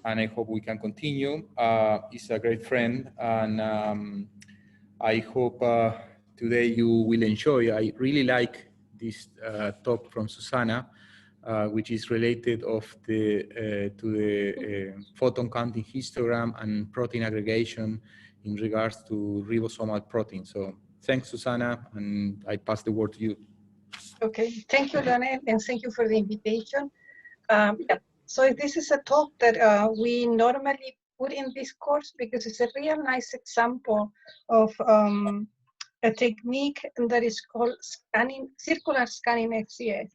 and I hope we can continue. He's a great friend, and I hope today you will enjoy. I really like this talk from Susana, which is related to the photon counting histogram and protein aggregation in regards to ribosomal protein. So thanks, Susana, and I pass the word to you. Okay, thank you, Leonel, and thank you for the invitation. Yeah. So this is a talk that we normally put in this course because it's a real nice example of a technique that is called circular scanning FCS.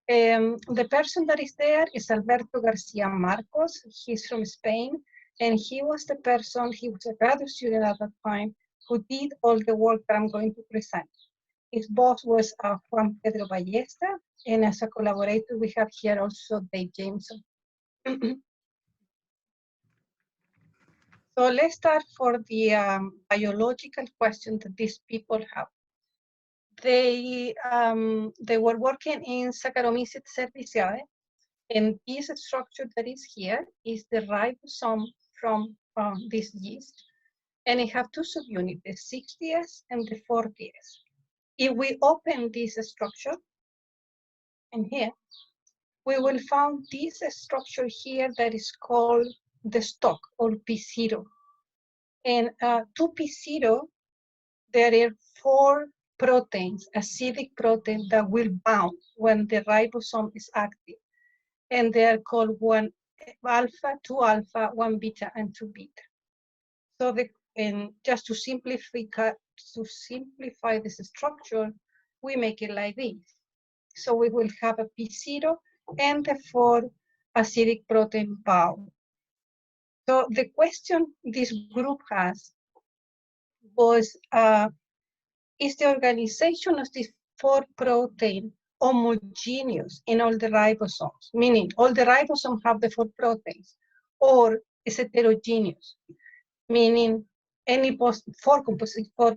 The person that is there is Alberto Garcia Marcos. He's from Spain, and he was a graduate student at that time who did all the work that I'm going to present. His boss was Juan Pedro Ballesta, and as a collaborator, we have here also Dave Jameson. So let's start for the biological question that these people have. They were working in Saccharomyces cerevisiae, and this structure that is here is the ribosome from this yeast, and it have two subunits, the 60S and the 40S. If we open this structure, and here, we will find this structure here that is called the stock or P0. And to P0, there are 4 proteins, acidic proteins that will bound when the ribosome is active. And they are called 1 alpha, 2 alpha, 1 beta, and 2 beta. So just to simplify this structure, we make it like this. So we will have a P0 and the 4 acidic protein bound. So the question this group has was, is the organization of these 4 proteins homogeneous in all the ribosomes, meaning all the ribosomes have the 4 proteins, or is it heterogeneous, meaning any 4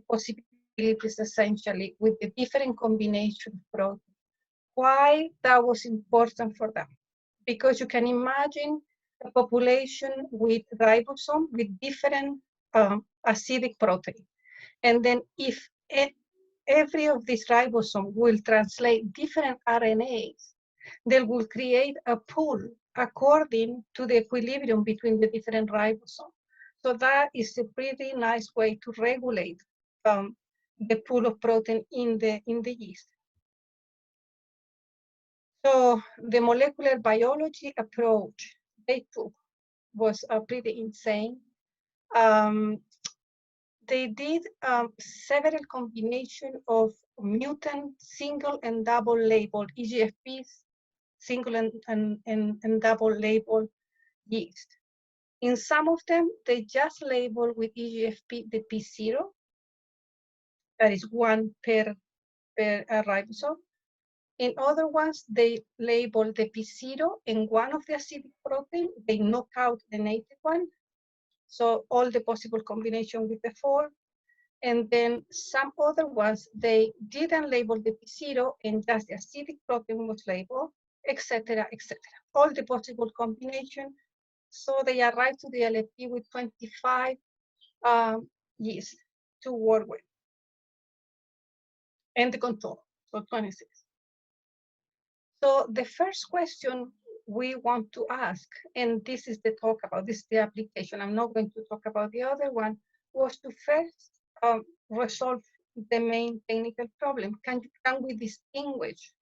possibilities essentially with the different combination of proteins. Why that was important for them? Because you can imagine a population with ribosome with different acidic protein. And then if every of these ribosomes will translate different RNAs, they will create a pool according to the equilibrium between the different ribosomes. So that is a pretty nice way to regulate the pool of protein in the yeast. So the molecular biology approach they took was pretty insane. They did several combinations of mutant single and double labeled EGFPs, single and double labeled yeast. In some of them, they just label with EGFP the P0, that is 1 per ribosome. In other ones, they label the P0 and one of the acidic protein, they knock out the native one. So all the possible combination with the 4. And then some other ones, they didn't label the P0 and just the acidic protein was labeled, etc., etc. All the possible combination. So they arrived to the LFP with 25 yeast to work with. And the control, so 26. So the first question we want to ask, and this is the talk about, this is the application, I'm not going to talk about the other one, was to first resolve the main technical problem. Can we distinguish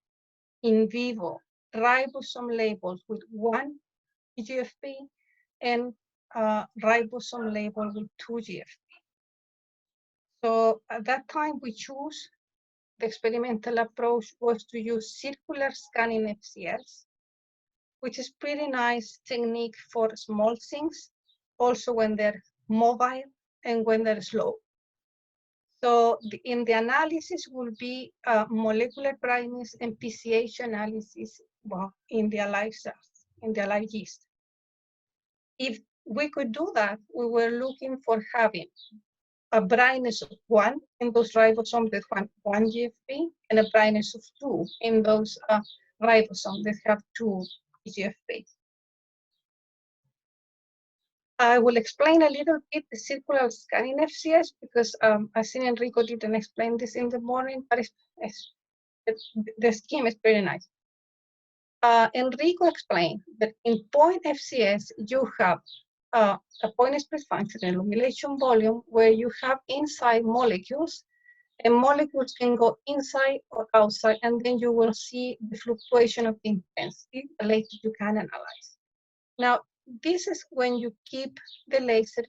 in vivo ribosome labels with 1 GFP and ribosome label with 2 GFP? So at that time we choose the experimental approach was to use circular scanning FCS, which is pretty nice technique for small things, also when they're mobile and when they're slow. So in the analysis will be molecular brightness and PCH analysis in the alive cells, in the alive yeast. If we could do that, we were looking for having a brightness of 1 in those ribosomes that have 1 GFP and a brightness of 2 in those ribosomes that have 2 GFP. I will explain a little bit the circular scanning FCS because I think Enrico didn't explain this in the morning, but the scheme is very nice. Enrico explained that in point FCS, you have a point express function, an illumination volume, where you have inside molecules, and molecules can go inside or outside, and then you will see the fluctuation of the intensity later you can analyze. Now, this is when you keep the laser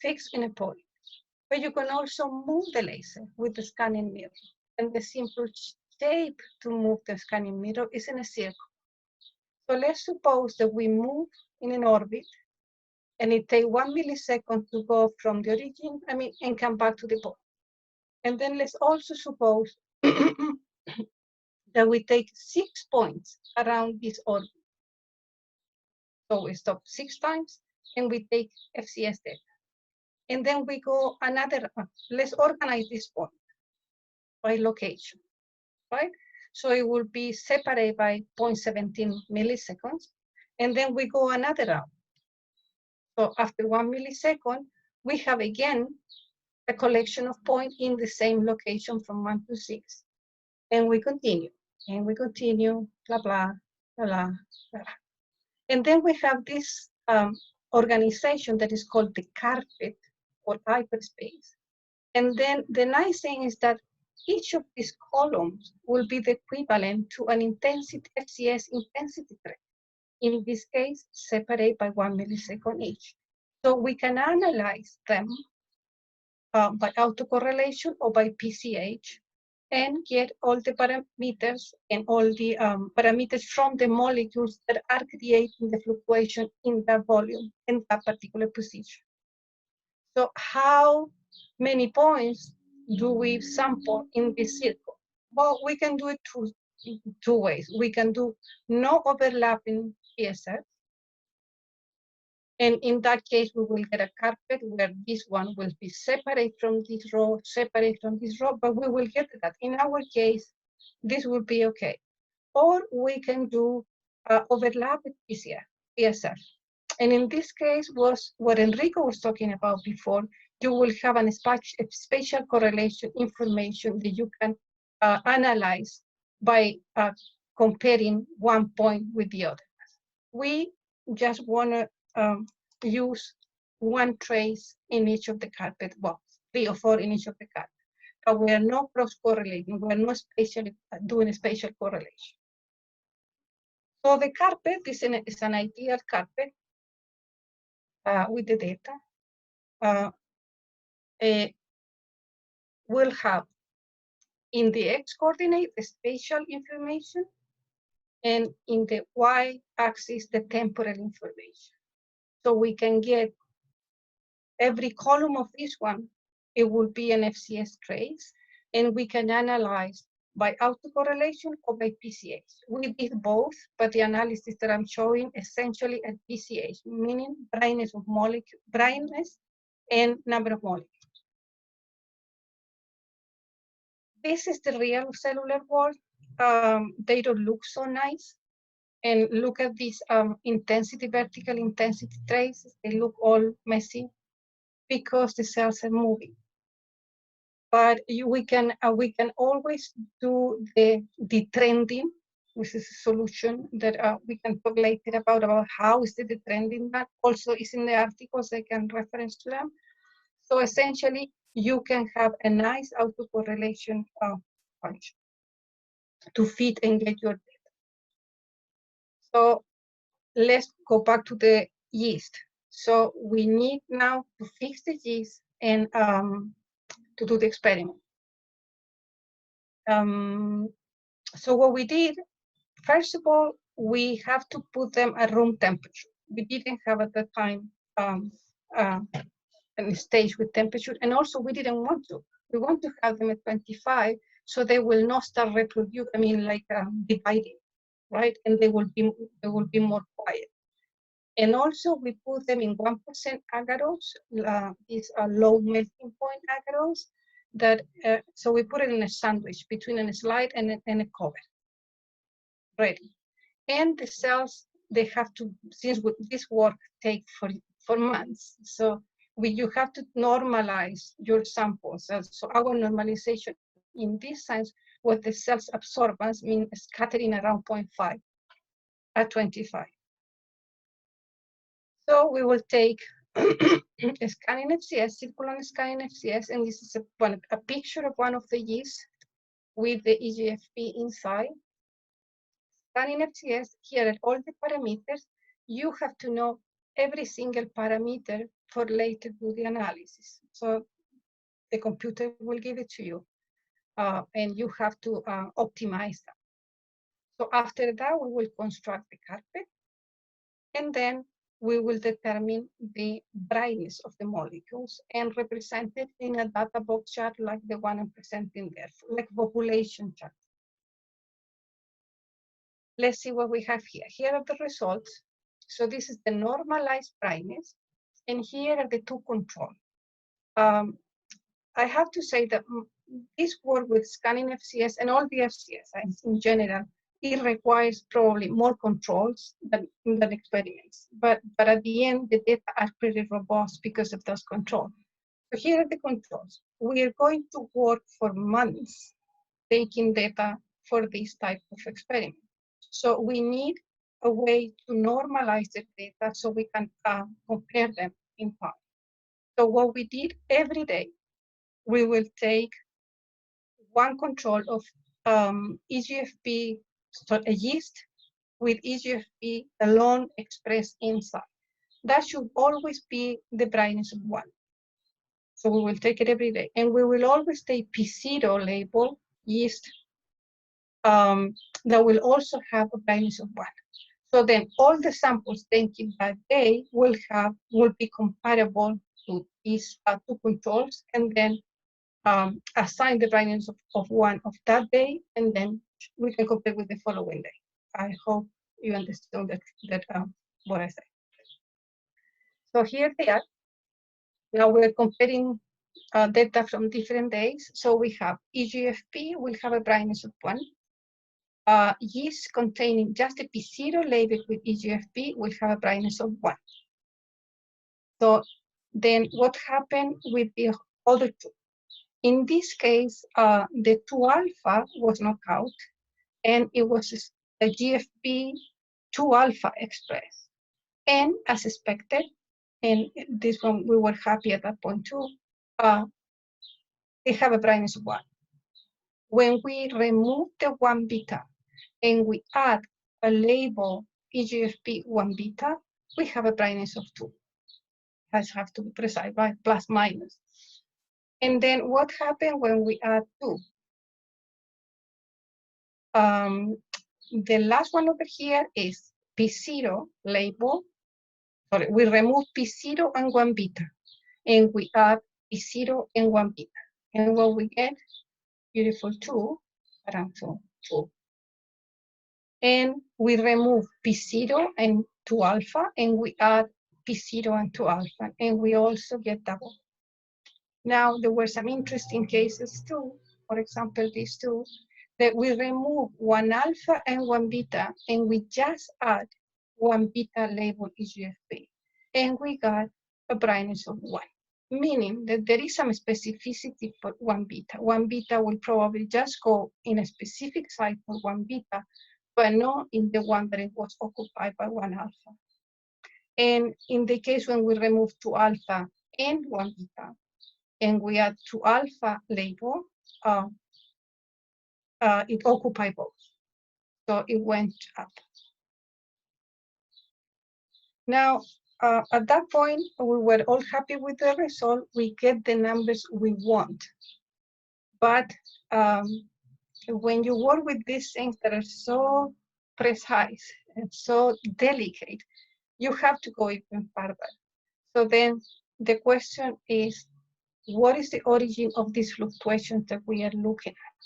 fixed in a point, but you can also move the laser with the scanning mirror. And the simple shape to move the scanning mirror is in a circle. So let's suppose that we move in an orbit and it takes 1 millisecond to go from the origin, and come back to the point. And then let's also suppose that we take 6 points around this orbit. So we stop 6 times and we take FCS data. And then we go another, let's organize this point by location, right? So it will be separated by 0.17 milliseconds. And then we go another round. So after 1 millisecond, we have again a collection of points in the same location from 1 to 6. And we continue, blah, blah, blah, blah, blah. And then we have this organization that is called the carpet or hyperspace. And then the nice thing is that each of these columns will be the equivalent to an intensity, FCS intensity thread. In this case, separate by 1 millisecond each. So we can analyze them by autocorrelation or by PCH and get all the parameters and all the parameters from the molecules that are creating the fluctuation in that volume in that particular position. So how many points do we sample in this circle? Well, we can do it two ways. We can do no overlapping PSF. And in that case, we will get a carpet where this one will be separate from this row, separate from this row, but we will get that. In our case, this will be okay. Or we can do overlapping PSF. And in this case was what Enrico was talking about before. You will have a spatial correlation information that you can analyze by comparing one point with the other. We just want to use one trace in each of the carpet box, 3 or 4 in each of the carpet. But we are not cross-correlating, we are not doing a spatial correlation. So the carpet is an ideal carpet with the data. We'll have in the x-coordinate the spatial information, and in the y-axis the temporal information. So we can get every column of this one, it will be an FCS trace, and we can analyze by autocorrelation or by PCH. We did both, but the analysis that I'm showing essentially at PCH, meaning brightness of molecule, brightness and number of molecules. This is the real cellular world. They don't look so nice. And look at these intensity, vertical intensity traces. They look all messy because the cells are moving. But we can always do the trending, which is a solution that we can talk later about how is the trending. That also is in the articles. I can reference to them. So essentially, you can have a nice autocorrelation function to fit and get your data. So let's go back to the yeast. So we need now to fix the yeast and to do the experiment. So what we did, first of all, we have to put them at room temperature. We didn't have at the time a stage with temperature, and also we didn't want to. We want to have them at 25, so they will not start reproducing, dividing, right? And they will be more quiet. And also we put them in 1% agarose. These are low melting point agarose. That so we put it in a sandwich between a slide and a cover. Ready. And the cells, they have to, since this work takes for months. So you have to normalize your samples. So our normalization in this sense, what the cell's absorbance means scattering around 0.5 at 25. So we will take a scanning FCS, circular scanning FCS, and this is a picture of one of the yeast with the EGFP inside. Scanning FCS, here are all the parameters. You have to know every single parameter for later do the analysis. So the computer will give it to you, and you have to optimize that. So after that, we will construct the carpet, and then we will determine the brightness of the molecules and represent it in a data box chart like the one I'm presenting there, like population chart. Let's see what we have here. Here are the results. So this is the normalized brightness, and here are the two controls. I have to say that this work with scanning FCS and all the FCS in general, it requires probably more controls than experiments. But at the end, the data are pretty robust because of those controls. So here are the controls. We are going to work for months taking data for this type of experiment. So we need a way to normalize the data so we can compare them in time. So what we did every day, we will take one control of EGFP, so a yeast with EGFP alone expressed inside. That should always be the brightness of 1. So we will take it every day. And we will always take P0 label yeast that will also have a brightness of 1. So then all the samples taken that day will be comparable to these two controls, and then assign the brightness of 1 of that day, and then we can compare with the following day. I hope you understand that what I said. So here they are. Now we're comparing data from different days. So we have EGFP will have a brightness of 1. Yeast containing just a P0 labeled with EGFP will have a brightness of 1. So then what happened with the other two? In this case, the 2-alpha was knocked out, and it was a GFP 2-alpha expressed. And as expected, and this one we were happy at that point too, they have a brightness of 1. When we remove the 1 beta and we add a label EGFP 1 beta, we have a brightness of 2. I have to be precise, right? Plus minus. And then what happened when we add 2? The last one over here is P0 label. Sorry, we remove P0 and 1 beta, and we add P0 and 1 beta. And what we get, beautiful 2, around 2. And we remove P0 and 2-alpha, and we add P0 and 2-alpha, and we also get double. Now, there were some interesting cases too. For example, these two, that we remove 1-alpha and 1 beta, and we just add 1 beta labeled EGFP, and we got a brightness of 1, meaning that there is some specificity for 1 beta. 1 beta will probably just go in a specific site for 1 beta, but not in the one that it was occupied by 1-alpha. And in the case when we remove 2-alpha and 1 beta, and we add 2-alpha label, it occupied both. So it went up. Now, at that point, we were all happy with the result. We get the numbers we want. But when you work with these things that are so precise and so delicate, you have to go even further. So then the question is, what is the origin of these fluctuations that we are looking at?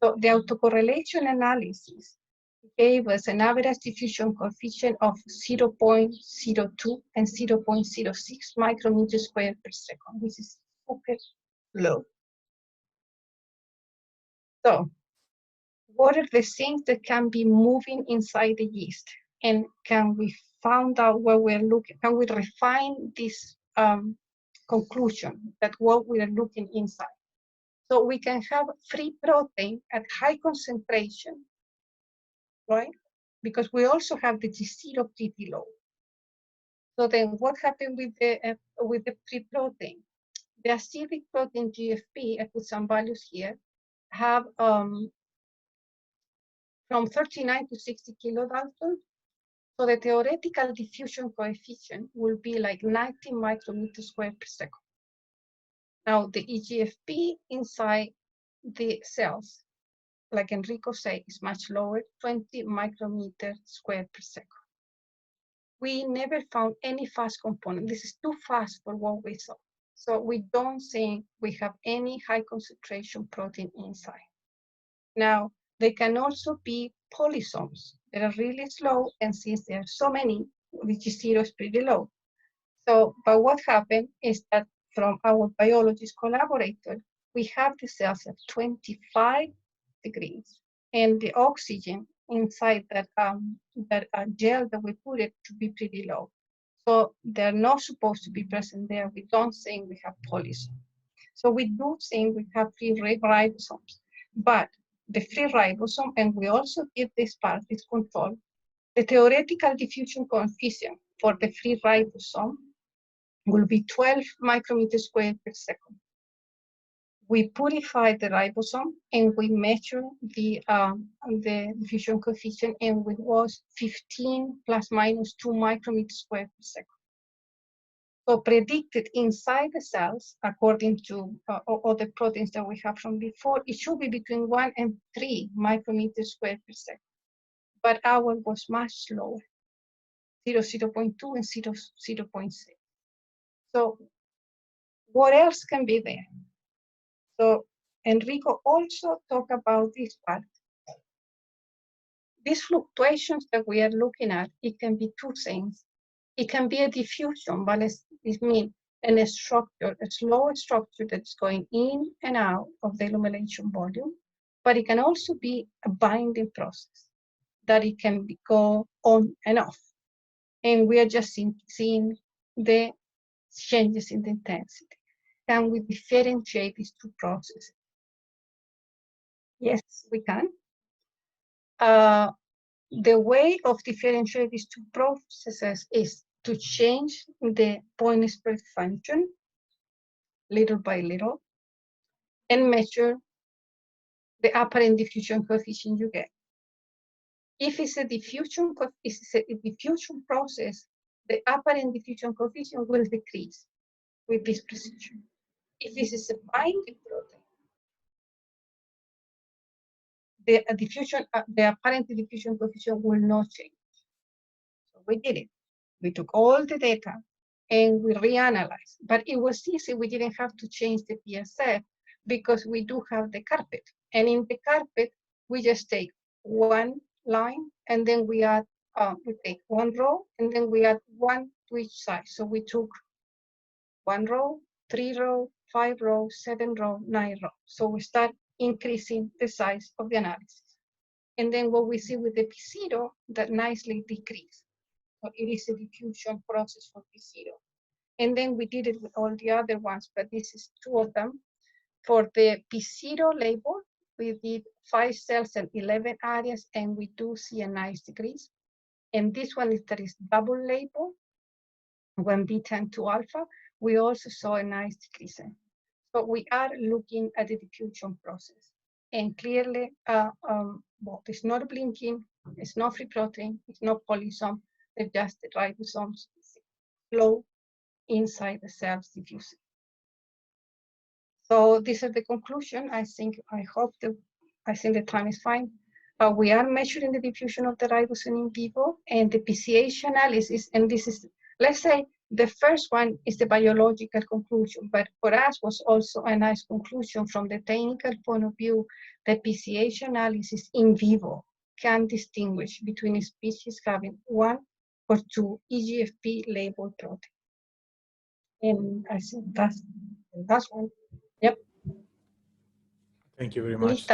So the autocorrelation analysis gave us an average diffusion coefficient of 0.02 and 0.06 micrometers squared per second. This is super low. So what are the things that can be moving inside the yeast? And can we found out what we're looking, can we refine this conclusion that what we are looking inside. So we can have free protein at high concentration, right? Because we also have the G0 pretty low. So then what happened with the free protein? The acidic protein GFP, I put some values here, have from 39 to 60 kilodaltons. So the theoretical diffusion coefficient will be like 90 micrometers squared per second. Now the EGFP inside the cells, like Enrico said, is much lower, 20 micrometers squared per second. We never found any fast component. This is too fast for what we saw. So we don't think we have any high concentration protein inside. Now, they can also be polysomes that are really slow, and since there are so many, the G0 is pretty low. So, but what happened is that from our biologist collaborator, we have the cells at 25 degrees, and the oxygen inside that gel that we put it to be pretty low. So they're not supposed to be present there. We don't think we have polysome. So we do think we have free ribosomes, but the free ribosome, and we also give this part, this control, the theoretical diffusion coefficient for the free ribosome will be 12 micrometers squared per second. We purify the ribosome and we measure the diffusion coefficient, and it was 15 plus minus 2 micrometers squared per second. So predicted inside the cells, according to all the proteins that we have from before, it should be between 1 and 3 micrometers squared per second. But ours was much lower, 0.2 and 0.6. So what else can be there? So Enrico also talked about this part. These fluctuations that we are looking at, it can be two things. It can be a diffusion, but it means a structure, a slow structure that's going in and out of the illumination volume, but it can also be a binding process that it can go on and off. And we are just seeing the changes in the intensity. Can we differentiate these two processes? Yes, we can. The way of differentiating these two processes is to change the point spread function little by little and measure the apparent diffusion coefficient you get. If it's a diffusion process, the apparent diffusion coefficient will decrease with this precision. If this is a binding protein, the apparent diffusion coefficient will not change. So we did it. We took all the data and we reanalyzed, but it was easy. We didn't have to change the PSF because we do have the carpet. And in the carpet, we just take one line and then we add, we take one row and then we add one to each side. So we took 1 row, 3 row, 5 row, 7 row, 9 row. So we start increasing the size of the analysis. And then what we see with the P0, that nicely decrease. So it is a diffusion process for P0. And then we did it with all the other ones, but this is 2 of them. For the P0 label, we did 5 cells and 11 areas, and we do see a nice decrease. And this one is that is double label, 1 beta and 2 alpha. We also saw a nice decrease. So we are looking at the diffusion process. And clearly, well, it's not blinking, it's not free protein, it's not polysome, they're just the ribosomes flow inside the cells diffusing. So this is the conclusion. I think the time is fine. We are measuring the diffusion of the ribosome in vivo and the PCH analysis, and this is, let's say, the first one is the biological conclusion, but for us was also a nice conclusion from the technical point of view. The PCH analysis in vivo can distinguish between species having 1 or 2 EGFP labeled protein. And I think that's one. Yep. Thank you very much.